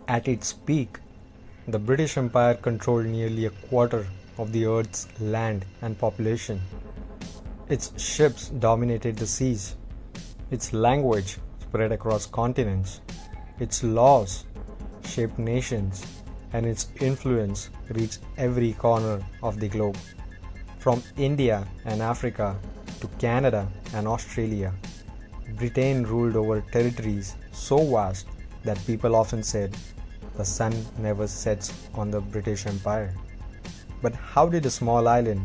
At its peak, the British Empire controlled nearly a quarter of the Earth's land and population. Its ships dominated the seas. Its language spread across continents. Its laws shaped nations, and its influence reached every corner of the globe, from India and Africa to Canada and Australia. Britain ruled over territories so vast that people often said the sun never sets on the British Empire. But how did a small island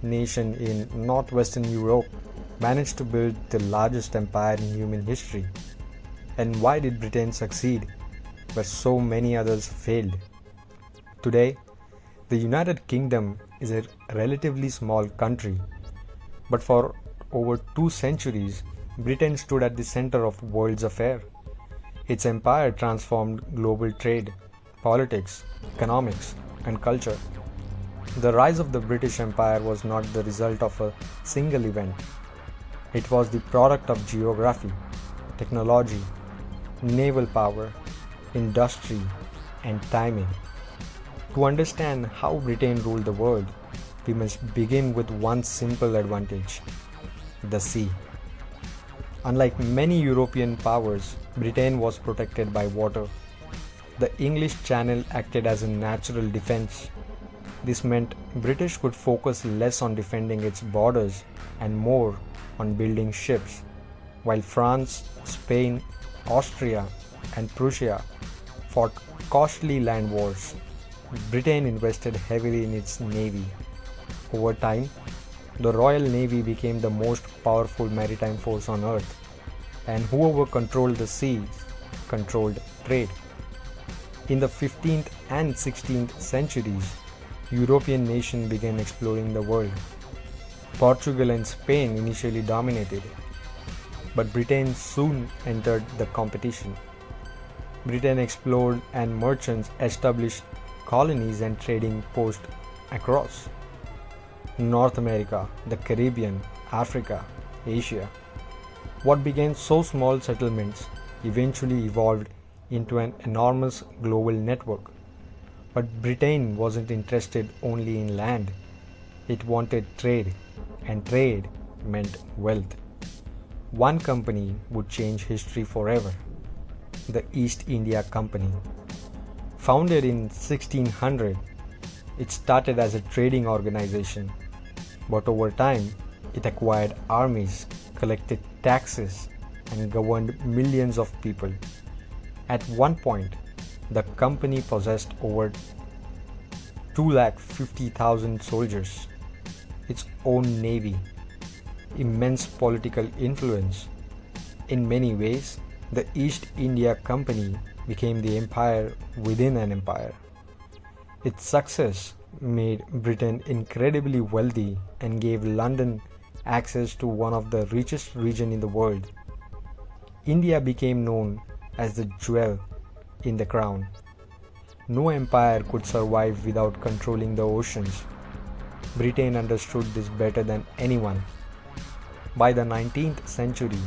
nation in northwestern Europe manage to build the largest empire in human history? And why did Britain succeed where so many others failed? Today, the United Kingdom is a relatively small country, but for over 2 centuries, Britain stood at the center of world's affairs. Its empire transformed global trade, politics, economics, and culture. The rise of the British Empire was not the result of a single event. It was the product of geography, technology, naval power, industry, and timing. To understand how Britain ruled the world, we must begin with one simple advantage: the sea. Unlike many European powers, Britain was protected by water. The English Channel acted as a natural defense. This meant British could focus less on defending its borders and more on building ships, while France, Spain, Austria, and Prussia fought costly land wars. Britain invested heavily in its navy. Over time, the Royal Navy became the most powerful maritime force on earth, and whoever controlled the seas controlled trade. In the 15th and 16th centuries, European nations began exploring the world. Portugal and Spain initially dominated, but Britain soon entered the competition. Britain explored and merchants established colonies and trading posts across North America, the Caribbean, Africa, Asia. What began so small settlements eventually evolved into an enormous global network. But Britain wasn't interested only in land. It wanted trade, and trade meant wealth. One company would change history forever: the East India Company. Founded in 1600, it started as a trading organization, but over time it acquired armies, collected taxes, and governed millions of people. At one point, the company possessed over 250,000 soldiers, its own navy, immense political influence. In many ways, the East India Company became the empire within an empire. Its success made Britain incredibly wealthy and gave London access to one of the richest regions in the world. India became known as the jewel in the crown. No empire could survive without controlling the oceans. Britain understood this better than anyone. By the 19th century,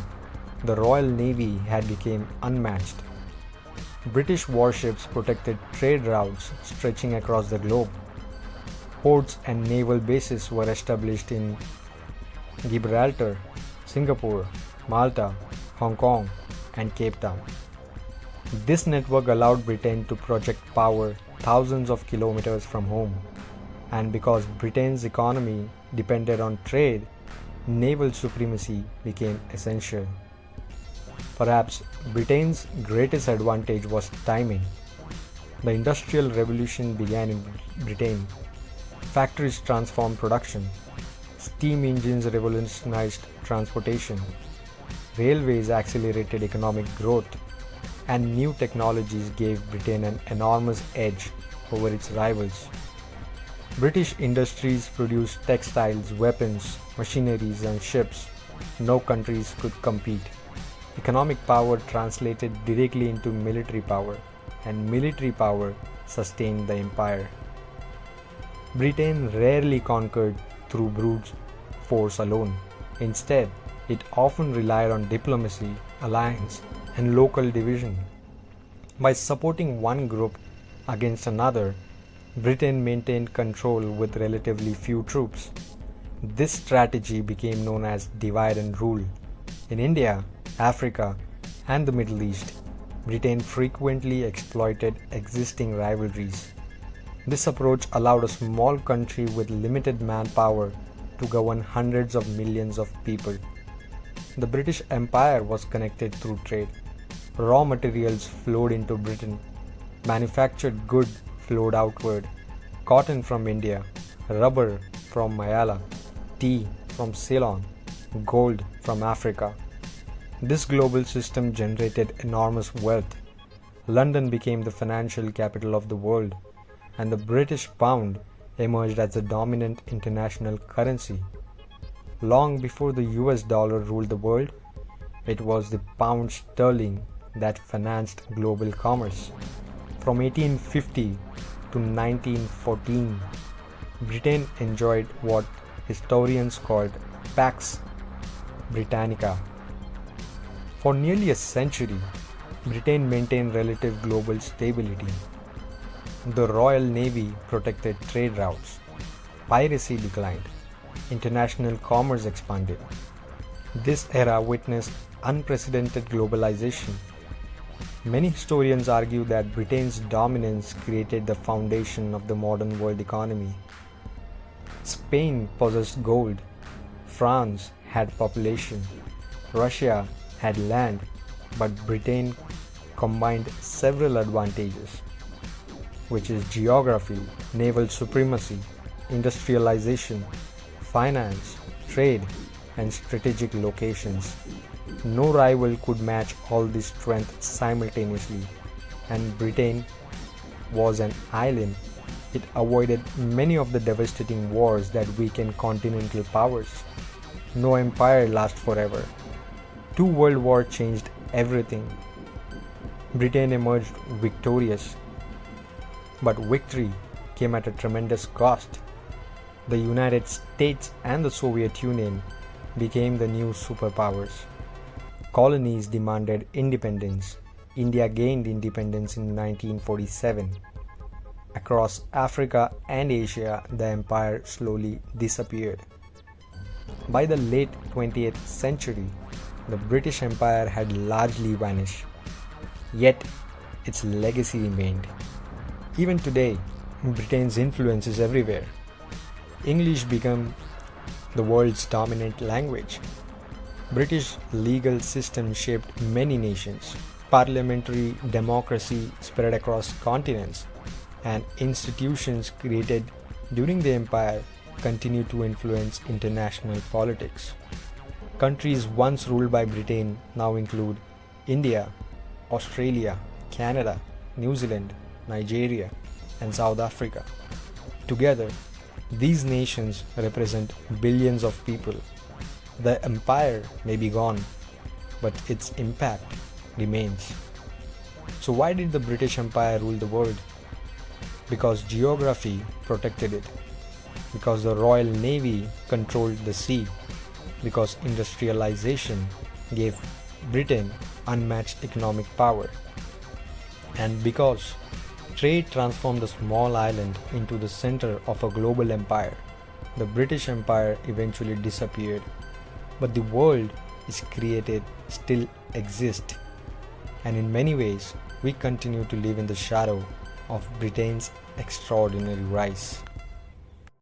the Royal Navy had become unmatched. British warships protected trade routes stretching across the globe. Ports and naval bases were established in Gibraltar, Singapore, Malta, Hong Kong, and Cape Town. This network allowed Britain to project power thousands of kilometers from home, and because Britain's economy depended on trade, naval supremacy became essential. Perhaps Britain's greatest advantage was timing. The Industrial Revolution began in Britain. Factories transformed production. Steam engines revolutionized transportation. Railways accelerated economic growth, and new technologies gave Britain an enormous edge over its rivals. British industries produced textiles, weapons, machineries, and ships. No countries could compete. Economic power translated directly into military power, and military power sustained the empire. Britain rarely conquered through brute force alone. Instead, it often relied on diplomacy, alliance, and local division. By supporting one group against another, Britain maintained control with relatively few troops. This strategy became known as divide and rule. In India, Africa, and the Middle East, Britain frequently exploited existing rivalries. This approach allowed a small country with limited manpower to govern hundreds of millions of people. The British Empire was connected through trade. Raw materials flowed into Britain. Manufactured goods flowed outward. Cotton from India, rubber from Mayala, tea from Ceylon, gold from Africa. This global system generated enormous wealth. London became the financial capital of the world, and the British pound emerged as the dominant international currency. Long before the US dollar ruled the world, it was the pound sterling that financed global commerce. From 1850 to 1914, Britain enjoyed what historians called Pax Britannica. For nearly a century, Britain maintained relative global stability. The Royal Navy protected trade routes. Piracy declined. International commerce expanded. This era witnessed unprecedented globalization. Many historians argue that Britain's dominance created the foundation of the modern world economy. Spain possessed gold. France had population. Russia had land, but Britain combined several advantages, which is geography, naval supremacy, industrialization, finance, trade, and strategic locations. No rival could match all this strength simultaneously, and Britain was an island. It avoided many of the devastating wars that weakened continental powers. No empire lasts forever. Two world wars changed everything. Britain emerged victorious, but victory came at a tremendous cost. The United States and the Soviet Union became the new superpowers. Colonies demanded independence. India gained independence in 1947. Across Africa and Asia, the empire slowly disappeared. By the late 20th century, the British Empire had largely vanished. Yet, its legacy remained. Even today, Britain's influence is everywhere. English became the world's dominant language. British legal system shaped many nations. Parliamentary democracy spread across continents, and institutions created during the empire continue to influence international politics. Countries once ruled by Britain now include India, Australia, Canada, New Zealand, Nigeria, and South Africa. Together, these nations represent billions of people. The empire may be gone, but its impact remains. So why did the British Empire rule the world? Because geography protected it. Because the Royal Navy controlled the sea. Because industrialization gave Britain unmatched economic power. And because trade transformed a small island into the center of a global empire. The British Empire eventually disappeared, but the world it created still exists, and in many ways we continue to live in the shadow of Britain's extraordinary rise.